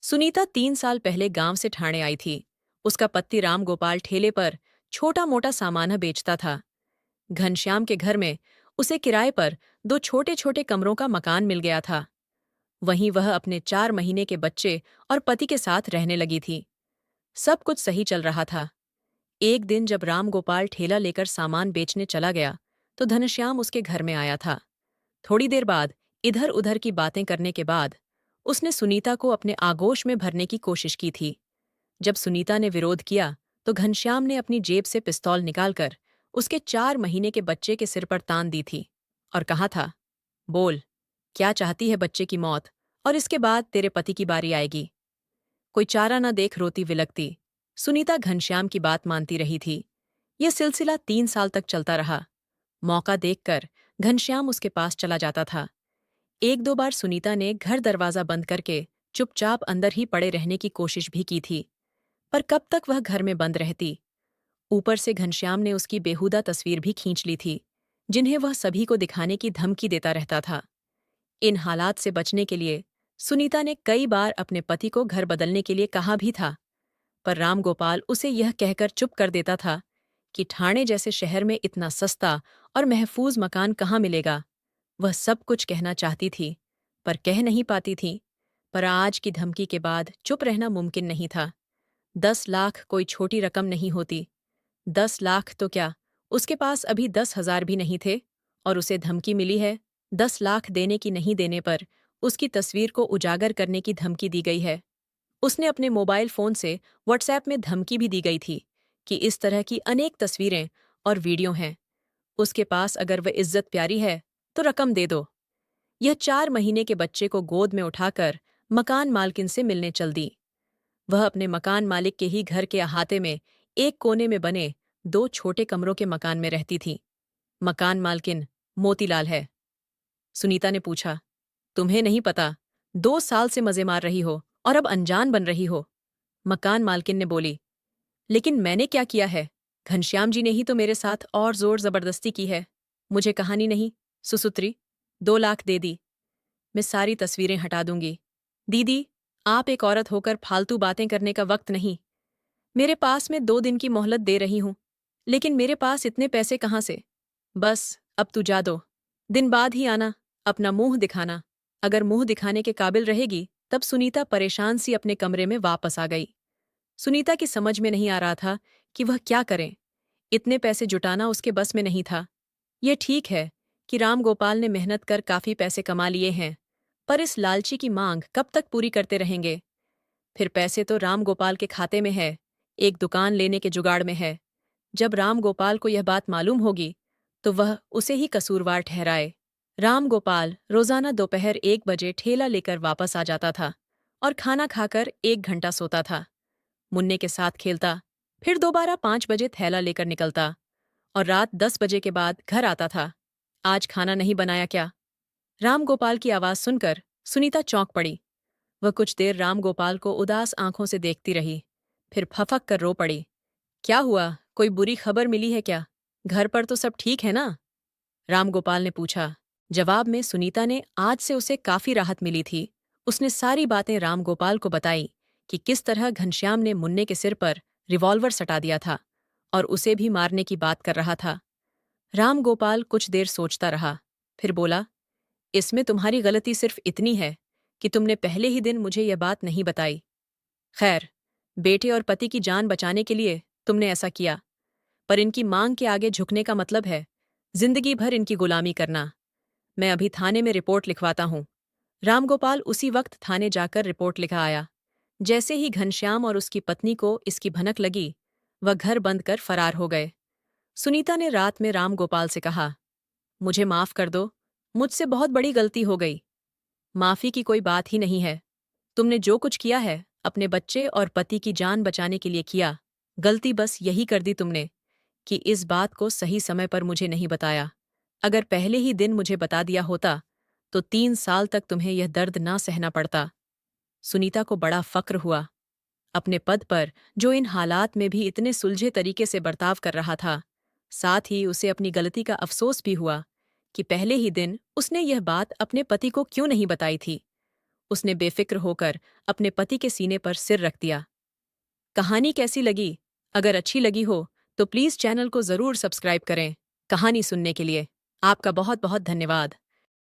सुनीता 3 साल पहले गांव से ठाणे आई थी। उसका पति राम गोपाल ठेले पर छोटा मोटा सामान बेचता था। घनश्याम के घर में उसे किराए पर दो छोटे छोटे कमरों का मकान मिल गया था। वहीं वह अपने 4 महीने के बच्चे और पति के साथ रहने लगी थी। सब कुछ सही चल रहा था। एक दिन जब राम गोपाल ठेला लेकर सामान बेचने चला गया तो घनश्याम उसके घर में आया था। थोड़ी देर बाद इधर उधर की बातें करने के बाद उसने सुनीता को अपने आगोश में भरने की कोशिश की थी। जब सुनीता ने विरोध किया तो घनश्याम ने अपनी जेब से पिस्तौल निकालकर उसके 4 महीने के बच्चे के सिर पर तान दी थी और कहा था, बोल, क्या चाहती है बच्चे की मौत और इसके बाद तेरे पति की बारी आएगी। कोई चारा न देख रोती विलकती सुनीता घनश्याम की बात मानती रही थी। यह सिलसिला 3 साल तक चलता रहा। मौका देखकर घनश्याम उसके पास चला जाता था। एक दो बार सुनीता ने घर दरवाजा बंद करके चुपचाप अंदर ही पड़े रहने की कोशिश भी की थी, पर कब तक वह घर में बंद रहती। ऊपर से घनश्याम ने उसकी बेहुदा तस्वीर भी खींच ली थी, जिन्हें वह सभी को दिखाने की धमकी देता रहता था। इन हालात से बचने के लिए सुनीता ने कई बार अपने पति को घर बदलने के लिए कहा भी था, पर रामगोपाल उसे यह कहकर चुप कर देता था कि ठाणे जैसे शहर में इतना सस्ता और महफूज मकान कहाँ मिलेगा। वह सब कुछ कहना चाहती थी, पर कह नहीं पाती थी। पर आज की धमकी के बाद चुप रहना मुमकिन नहीं था। 10 लाख कोई छोटी रकम नहीं होती। 10 लाख तो क्या, उसके पास अभी 10,000 भी नहीं थे और उसे धमकी मिली है। 10 लाख देने की नहीं देने पर उसकी तस्वीर को उजागर करने की धमकी दी गई है। उसने अपने मोबाइल फोन से व्हाट्सएप में धमकी भी दी गई थी कि इस तरह की अनेक तस्वीरें और वीडियो हैं। उसके पास अगर वह इज्जत प्यारी है तो रकम दे दो। यह 4 महीने के बच्चे को गोद में उठाकर मकान मालकिन से मिलने चल दी। वह अपने मकान मालिक के ही घर के अहाते में एक कोने में बने दो छोटे कमरों के मकान में रहती थी। मकान मालकिन मोतीलाल है। सुनीता ने पूछा, तुम्हें नहीं पता? 2 साल से मजे मार रही हो और अब अनजान बन रही हो। मकान मालकिन ने बोली, लेकिन मैंने क्या किया है? घनश्याम जी ने ही तो मेरे साथ और जोर जबरदस्ती की है। मुझे कहानी नहीं, सुसुत्री। 2 लाख दे दी, मैं सारी तस्वीरें हटा दूंगी। दीदी, आप एक औरत होकर फालतू बातें करने का वक्त नहीं। मेरे पास मैं 2 दिन की मोहलत दे रही हूं, लेकिन मेरे पास इतने पैसे कहाँ से? बस अब तू जा दो। दिन बाद ही आना, अपना मुंह दिखाना। अगर मुंह दिखाने के काबिल रहेगी तब सुनीता परेशान सी अपने कमरे में वापस आ गई। सुनीता की समझ में नहीं आ रहा था कि वह क्या करे। इतने पैसे जुटाना उसके बस में नहीं था। ये ठीक है कि राम गोपाल ने मेहनत कर काफी पैसे कमा लिए हैं, पर इस लालची की मांग कब तक पूरी करते रहेंगे? फिर पैसे तो राम गोपाल के खाते में है, एक दुकान लेने के जुगाड़ में है। जब राम गोपाल को यह बात मालूम होगी तो वह उसे ही कसूरवार ठहराए। राम गोपाल रोजाना दोपहर 1 बजे ठेला लेकर वापस आ जाता था और खाना खाकर 1 घंटा सोता था। मुन्ने के साथ खेलता, फिर दोबारा 5 बजे थैला लेकर निकलता और रात 10 बजे के बाद घर आता था। आज खाना नहीं बनाया क्या? राम गोपाल की आवाज सुनकर सुनीता चौंक पड़ी। वह कुछ देर राम गोपाल को उदास आंखों से देखती रही, फिर फफक कर रो पड़ी। क्या हुआ, कोई बुरी खबर मिली है क्या? घर पर तो सब ठीक है ना? राम गोपाल ने पूछा। जवाब में सुनीता ने आज से उसे काफी राहत मिली थी। उसने सारी बातें राम गोपाल को बताई कि किस तरह घनश्याम ने मुन्ने के सिर पर रिवॉल्वर सटा दिया था और उसे भी मारने की बात कर रहा था। राम गोपाल कुछ देर सोचता रहा, फिर बोला, इसमें तुम्हारी गलती सिर्फ इतनी है कि तुमने पहले ही दिन मुझे यह बात नहीं बताई। खैर, बेटे और पति की जान बचाने के लिए तुमने ऐसा किया, पर इनकी मांग के आगे झुकने का मतलब है जिंदगी भर इनकी गुलामी करना। मैं अभी थाने में रिपोर्ट लिखवाता हूँ। रामगोपाल उसी वक्त थाने जाकर रिपोर्ट लिखा आया। जैसे ही घनश्याम और उसकी पत्नी को इसकी भनक लगी, वह घर बंद कर फरार हो गए। सुनीता ने रात में रामगोपाल से कहा, मुझे माफ कर दो, मुझसे बहुत बड़ी गलती हो गई। माफी की कोई बात ही नहीं है। तुमने जो कुछ किया है अपने बच्चे और पति की जान बचाने के लिए किया। गलती बस यही कर दी तुमने कि इस बात को सही समय पर मुझे नहीं बताया। अगर पहले ही दिन मुझे बता दिया होता तो 3 साल तक तुम्हें यह दर्द ना सहना पड़ता। सुनीता को बड़ा फक्र हुआ अपने पद पर, जो इन हालात में भी इतने सुलझे तरीके से बर्ताव कर रहा था। साथ ही उसे अपनी गलती का अफसोस भी हुआ कि पहले ही दिन उसने यह बात अपने पति को क्यों नहीं बताई थी। उसने बेफिक्र होकर अपने पति के सीने पर सिर रख दिया। कहानी कैसी लगी? अगर अच्छी लगी हो तो प्लीज़ चैनल को ज़रूर सब्सक्राइब करें। कहानी सुनने के लिए आपका बहुत बहुत धन्यवाद।